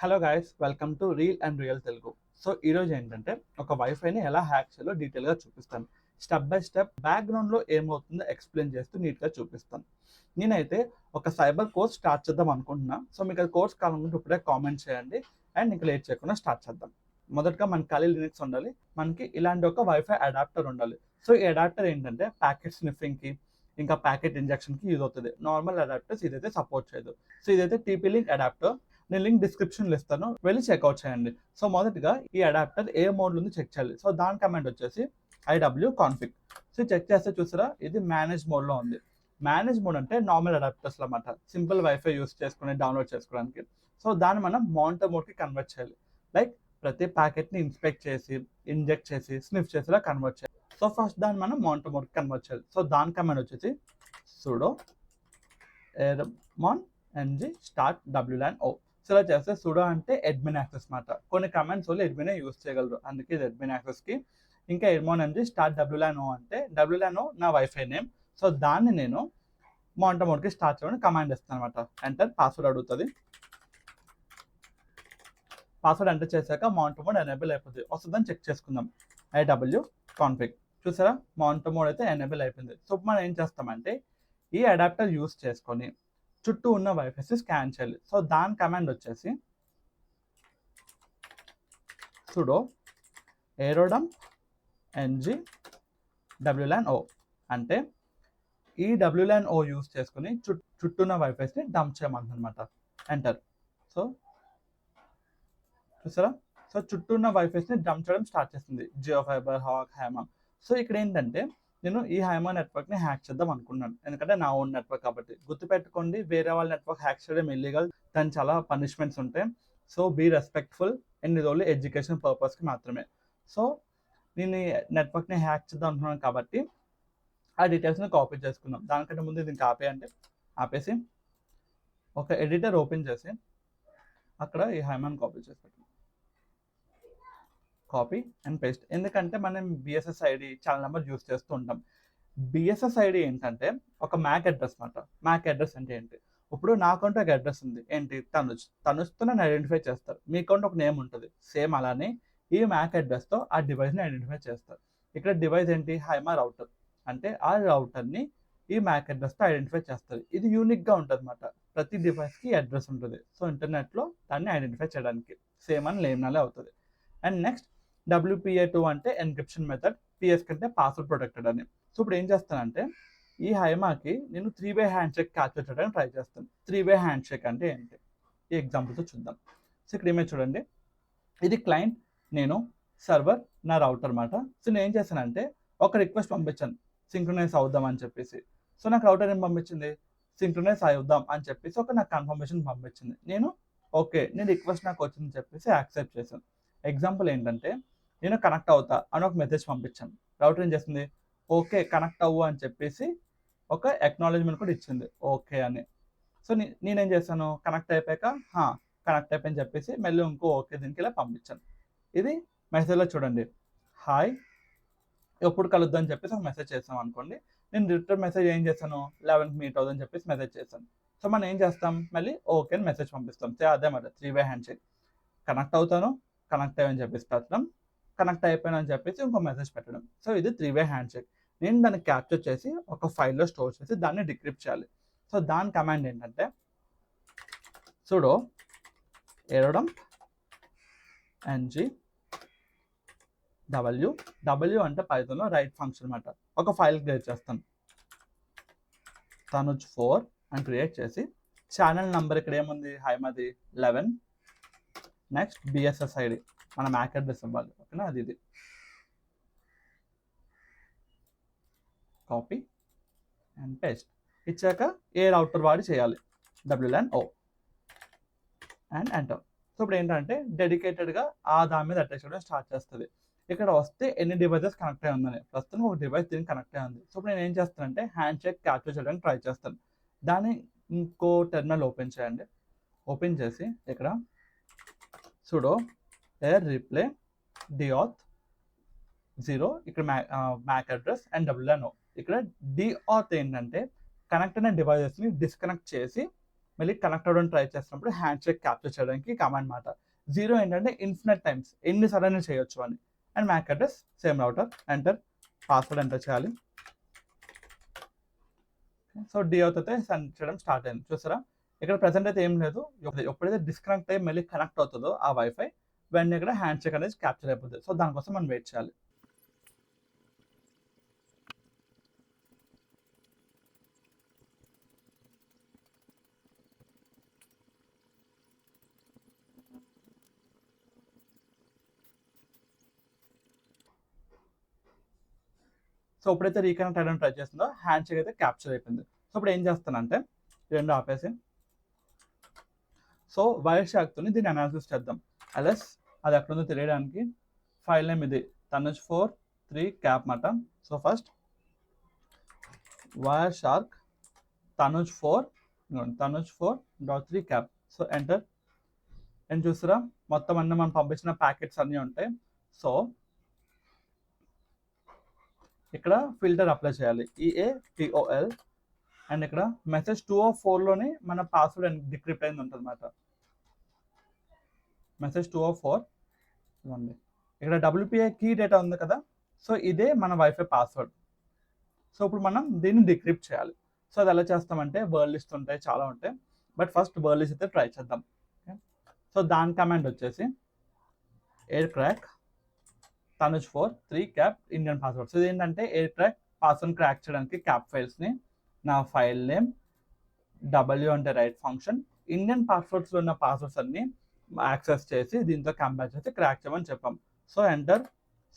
Hello guys, welcome to reel and real Telugu. So ఈరోజు ఏంటంటే ఒక వైఫైని ఎలా హ్యాక్ చేయాలో డీటెయిల్గా చూపిస్తాను. స్టెప్ బై స్టెప్ బ్యాక్గ్రౌండ్లో ఏమవుతుందో ఎక్స్ప్లెయిన్ చేస్తూ నీట్గా చూపిస్తాను. నేనైతే ఒక సైబర్ కోర్స్ స్టార్ట్ చేద్దాం అనుకుంటున్నా. సో మీకు అది కోర్స్ కావాలనుకుంటే ఇప్పుడే కామెంట్ చేయండి అండ్ ఇంకా లేట్ చేయకుండా స్టార్ట్ చేద్దాం. మొదటగా మనకి ఖాళీ లినక్స్ ఉండాలి. మనకి ఇలాంటి ఒక వైఫై అడాప్టర్ ఉండాలి. సో ఈ అడాప్టర్ ఏంటంటే ప్యాకెట్ స్నిఫింగ్కి ఇంకా ప్యాకెట్ ఇంజెక్షన్కి యూజ్ అవుతుంది. నార్మల్ అడాప్టర్స్ ఇదైతే సపోర్ట్ చేయదు. సో ఇదైతే టీపీ లింక్ అడాప్టర్. నేను లింక్ డిస్క్రిప్షన్లో ఇస్తాను, వెళ్ళి చెక్అవుట్ చేయండి. సో మొదటిగా ఈ అడాప్టర్ ఏ మోడ్లో ఉంది చెక్ చేయాలి. సో దాని కమాండ్ వచ్చేసి IW config. సో చెక్ చేస్తే చూసారా, ఇది మేనేజ్ మోడ్లో ఉంది. మేనేజ్ మోడ్ అంటే నార్మల్ అడాప్టర్స్ అన్నమాట, సింపుల్ వైఫై యూస్ చేసుకుని డౌన్లోడ్ చేసుకోవడానికి. సో దాన్ని మనం మానిటర్ మోడ్కి కన్వర్ట్ చేయాలి. లైక్ ప్రతి ప్యాకెట్ని ఇన్స్పెక్ట్ చేసి ఇంజెక్ట్ చేసి స్నిఫ్ చేసేలా కన్వర్ట్ చేయాలి. సో ఫస్ట్ దాన్ని మనం మానిటర్ మోడ్కి కన్వర్ట్ చేయాలి. సో దాని కమాండ్ వచ్చేసి sudo ermon ng start wlan o. So ఇలా చేస్తే sudo అంటే అడ్మిన్ యాక్సెస్ మాట. కొన్ని కమాండ్స్ వాళ్ళు అడ్మినే యూస్ చేయగలరు, అందుకే ఇది అడ్మిన్ యాక్సెస్కి. ఇంకా ermon ng start wlan o అంటే wlan o నా వైఫై నేమ్. సో దాన్ని నేను మానిటర్ మోడ్కి స్టార్ట్ చేయడానికి కమాండ్ ఇస్తాను అనమాట. ఎంటర్ పాస్వర్డ్ అడుగుతుంది. పాస్వర్డ్ ఎంటర్ చేశాక మానిటర్ మోడ్ ఎనేబుల్ అయిపోతుంది. వస్తుందని చెక్ చేసుకుందాం. IW config. చూసారా, మానిటర్ మోడ్ అయితే ఎనేబుల్ అయిపోయింది. సో మనం ఏం చేస్తామంటే ఈ అడాప్టర్ యూస్ చేసుకొని చుట్టూ ఉన్న వైఫైస్ స్కాన్ చేయాలి. సో దాని కమాండ్ వచ్చేసి sudo aerodump ng wlan o అంటే ఈ wlan o యూస్ చేసుకుని చుట్టూన్న వైఫైస్ని డంప్ చేయమంటున్నమాట. ఎంటర్. సో చూసారా, సో చుట్టూ ఉన్న వైఫైస్ని డంప్ చేయడం స్టార్ట్ చేస్తుంది. Jio fibre, hack, Haima. So ఇక్కడ ఏంటంటే నేను ఈ హైమా నెట్వర్క్ని హ్యాక్ చేద్దాం అనుకున్నాను, ఎందుకంటే నా ఓన్ నెట్వర్క్ కాబట్టి. గుర్తుపెట్టుకోండి, వేరే వాళ్ళ నెట్వర్క్ హ్యాక్ చేయడం ఇల్లీగల్, దాని చాలా పనిష్మెంట్స్ ఉంటాయి. సో బీ రెస్పెక్ట్ఫుల్ అండ్ ఇది ఓన్లీ ఎడ్యుకేషన్ పర్పస్కి మాత్రమే. సో నేను ఈ నెట్వర్క్ని హ్యాక్ చేద్దాం అనుకున్నాను కాబట్టి ఆ డీటెయిల్స్ని కాపీ చేసుకుందాం. దానికంటే ముందు దీనికి ఆపేసి ఒక ఎడిటర్ ఓపెన్ చేసి అక్కడ ఈ హైమాన్ కాపీ చేసి పెట్టండి. Copy and paste. ఎందుకంటే మనం BSSID చాలా నెంబర్ యూస్ చేస్తూ ఉంటాం. BSSID ఏంటంటే ఒక మ్యాక్ అడ్రస్ మాట. మ్యాక్ అడ్రస్ అంటే ఏంటి? ఇప్పుడు నాకంటూ ఒక అడ్రస్ ఉంది, ఏంటి? తనుజ్తో నన్ను ఐడెంటిఫై చేస్తారు. మీకంటూ ఒక నేమ్ ఉంటుంది, సేమ్ అలానే ఈ మ్యాక్ అడ్రస్తో ఆ డివైస్ని ఐడెంటిఫై చేస్తారు. ఇక్కడ డివైస్ ఏంటి? హైమా రౌటర్. అంటే ఆ రౌటర్ని ఈ మ్యాక్ అడ్రస్తో ఐడెంటిఫై చేస్తారు. ఇది యూనిక్గా ఉంటుంది అన్నమాట. ప్రతి డివైస్కి అడ్రస్ ఉంటుంది. సో ఇంటర్నెట్లో దాన్ని ఐడెంటిఫై చేయడానికి సేమ్ అని లేమ్నాలే అవుతుంది. అండ్ నెక్స్ట్ WPA2 అంటే ఎన్క్రిప్షన్ మెథడ్, PS కంటే పాస్వర్డ్ ప్రొటెక్టెడ్ అని. సో ఇప్పుడు ఏం చేస్తానంటే ఈ హైమాకి నేను 3-way హ్యాండ్ షేక్ క్యాప్చర్ చేయడానికి ట్రై చేస్తాను. 3-way హ్యాండ్ షేక్ అంటే ఏంటి ఈ ఎగ్జాంపుల్తో చూద్దాం. సో ఇక్కడ ఇమేజ్ చూడండి, ఇది క్లయింట్, నేను సర్వర్, నా రౌటర్ మాట. సో నేను ఏం చేశానంటే ఒక రిక్వెస్ట్ పంపించాను, సింక్రనైజ్ అవుదాం అని చెప్పేసి. సో నాకు రౌటర్ ఏం పంపించింది? సింక్రనైజ్ అవుదాం అని చెప్పేసి ఒక నాకు కన్ఫర్మేషన్ పంపించింది. నేను ఓకే, నేను రిక్వెస్ట్ నాకు వచ్చిందని చెప్పేసి యాక్సెప్ట్ చేశాను. ఎగ్జాంపుల్ ఏంటంటే నేను కనెక్ట్ అవుతా అని ఒక మెసేజ్ పంపించాను. రౌటర్ ఏం చేస్తుంది? ఓకే కనెక్ట్ అవ్వు అని చెప్పేసి ఒక అక్నాలెడ్జ్మెంట్ కూడా ఇచ్చింది, ఓకే అని. సో నేనేం చేశాను? కనెక్ట్ అయిపోయాక కనెక్ట్ అయిపోయి అని చెప్పేసి మళ్ళీ ఇంకో ఓకే దీనికి ఇలా పంపించాను. ఇది మెసేజ్లో చూడండి, హాయ్ ఎప్పుడు కలుద్దాం అని చెప్పేసి ఒక మెసేజ్ చేసాం అనుకోండి. నేను రిటర్న్ మెసేజ్ ఏం చేశాను? 11కి మీట్ అవుదని చెప్పేసి మెసేజ్ చేశాను. సో మనం ఏం చేస్తాం? మళ్ళీ ఓకే అని మెసేజ్ పంపిస్తాం. సో అదే మాట 3-way హ్యాండ్ షేక్. కనెక్ట్ అవుతాను, కనెక్ట్ అయ్యని చెప్పేసి పెట్టడం, కనెక్ట్ అయిపోయాను అని చెప్పేసి ఇంకో మెసేజ్ పెట్టడం. సో ఇది 3-way హ్యాండ్ షేక్. నేను దాన్ని క్యాప్చర్ చేసి ఒక ఫైల్లో స్టోర్ చేసి దాన్ని డిక్రిప్ట్ చేయాలి. సో దాని కమాండ్ ఏంటంటే sudo aerodump ng w అంటే పైథాన్లో రైట్ ఫంక్షన్ అనమాట. ఒక ఫైల్ క్రియేట్ చేస్తాను, tanuj4 అని క్రియేట్ చేసి ఛానల్ నెంబర్ ఇక్కడ ఏముంది? హైమాది 11. నెక్స్ట్ BSSID మన మ్యాక్ అడ్రస్ ఇవ్వాలి, ఓకేనా? అది ఇది కాపీ అండ్ పేస్ట్ ఇచ్చాక ఏ రౌటర్ వాడి చేయాలి? WLAN O and enter. So ఇప్పుడు ఏంటంటే డెడికేటెడ్గా దాని మీద అటాచ్ చేయడం స్టార్ట్ చేస్తుంది. ఇక్కడ వస్తే ఎన్ని డివైసెస్ కనెక్ట్ అయి ఉందని, ప్రస్తుతం ఒక డివైస్ దీనికి కనెక్ట్ అయి ఉంది. సో ఇప్పుడు నేను ఏం చేస్తానంటే హ్యాండ్ షేక్ క్యాప్చర్ చేయడానికి ట్రై చేస్తాను. దాన్ని ఇంకో టెర్మినల్ ఓపెన్ చేయండి. ఓపెన్ చేసి ఇక్కడ sudo air replay deauth 0 ఇక్కడ MAC address and WLAN O. ఇక్కడ deauth ఏంటంటే కనెక్ట్ అయిన డివైజెస్ని డిస్కనెక్ట్ చేసి మళ్ళీ కనెక్ట్ అవ్వడం ట్రై చేస్తున్నప్పుడు హ్యాండ్ షేక్ క్యాప్చర్ చేయడానికి కమాండ్ మాట. 0 ఏంటంటే ఇన్ఫినిట్ టైమ్స్ ఎన్నిసార్లు చేయొచ్చు అని. And MAC address same router, enter, password enter చేయాలి. సో డి అవుతే సెండ్ చేయడం స్టార్ట్ అయింది. చూసారా, ఇక్కడ ప్రెసెంట్ అయితే ఏం లేదు. ఎప్పుడైతే డిస్కనెక్ట్ అయ్యి మళ్ళీ కనెక్ట్ అవుతుందో ఆ వైఫై, వెంటనే ఇక్కడ హ్యాండ్ షేక్ అనేది క్యాప్చర్ అయిపోతుంది. సో దానికోసం మనం వెయిట్ చేయాలి. సో ఎప్పుడైతే రీకనెక్ట్ అయ్యడానికి ట్రై చేస్తుందో హ్యాండ్ షేక్ అయితే క్యాప్చర్ అయిపోయింది. సో ఇప్పుడు ఏం చేస్తానంటే రెండు ఆపేసి, సో వైర్ షాక్తో దీన్ని అనాలిసిస్ చేద్దాం. అలెస్ అది ఎక్కడుందో తెలియడానికి ఫైల్ నేమ్ ఇది Tanuj43 క్యాప్ మాట. So first wire shark Tanuj4.3 cap. So enter. నేను చూసారా, మొత్తం అన్నీ మనం పంపించిన ప్యాకెట్స్ అన్నీ ఉంటాయి. సో ఇక్కడ ఫిల్టర్ అప్లై చేయాలి, EATOL. అండ్ ఇక్కడ మెసేజ్ 204లోనే మన పాస్వర్డ్ డిక్రిప్ట్ అయింది ఉంటుంది అన్నమాట. మెసేజ్ 204 ఇవ్వండి. ఇక్కడ WPA కీ డేటా ఉంది కదా, సో ఇదే మన వైఫై పాస్వర్డ్. సో ఇప్పుడు మనం దీన్ని డిక్రిప్ట్ చేయాలి. సో అది ఎలా చేస్తామంటే వర్డ్ లిస్ట్ ఉంటాయి, చాలా ఉంటాయి. బట్ ఫస్ట్ వర్డ్ లిస్ట్ అయితే ట్రై చేద్దాం. సో దాని కమాండ్ వచ్చేసి air crack Tanuj43 cap Indian password. So ఇది ఏంటంటే ఎయిర్ క్రాక్ పాస్వర్డ్ క్రాక్ చేయడానికి క్యాప్ ఫైల్స్ని, నా ఫైల్ నేమ్, W అంటే రైట్ ఫంక్షన్, ఇండియన్ పాస్వర్డ్స్లో ఉన్న పాస్వర్డ్స్ అన్ని యాక్సెస్ చేసి దీంతో కంపేర్ చేసి క్రాక్ చేయమని చెప్పాం. So enter.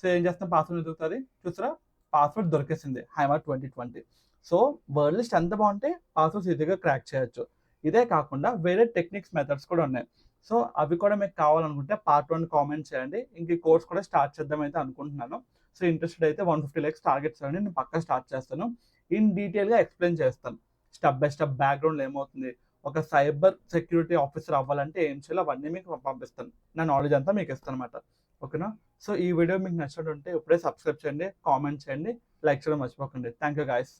సో ఏం చేస్తాం, పాస్వర్డ్ దొరుకుతుంది. చూసారా, పాస్వర్డ్ దొరికేసింది, హైమార్ 2020. సో వర్డ్ లిస్ట్ ఎంత బాగుంటే పాస్వర్డ్స్ ఈజీగా క్రాక్ చేయొచ్చు. ఇదే కాకుండా వేరే టెక్నిక్స్ మెథడ్స్ కూడా ఉన్నాయి. సో అవి కూడా మీకు కావాలనుకుంటే పార్ట్ 1 కామెంట్ చేయండి. ఇంక ఈ కోర్స్ కూడా స్టార్ట్ చేద్దామైతే అనుకుంటున్నాను. సో ఇంట్రెస్టెడ్ అయితే 150 లైక్స్ టార్గెట్ చేయండి, నేను పక్కా స్టార్ట్ చేస్తాను. ఇన్ డీటెయిల్గా ఎక్స్ప్లెయిన్ చేస్తాను, స్టెప్ బై స్టెప్ బ్యాక్గ్రౌండ్ ఏమవుతుంది, ఒక సైబర్ సెక్యూరిటీ ఆఫీసర్ అవ్వాలంటే ఏం చేయాలో అవన్నీ మీకు పంపిస్తాను. నా నాలెడ్జ్ అంతా మీకు ఇస్తాను అనమాట. ఓకేనా. సో ఈ వీడియో మీకు నచ్చినట్టుంటే ఇప్పుడే సబ్స్క్రైబ్ చేయండి, కామెంట్ చేయండి, లైక్ చేయడం మర్చిపోకండి. Thank you guys.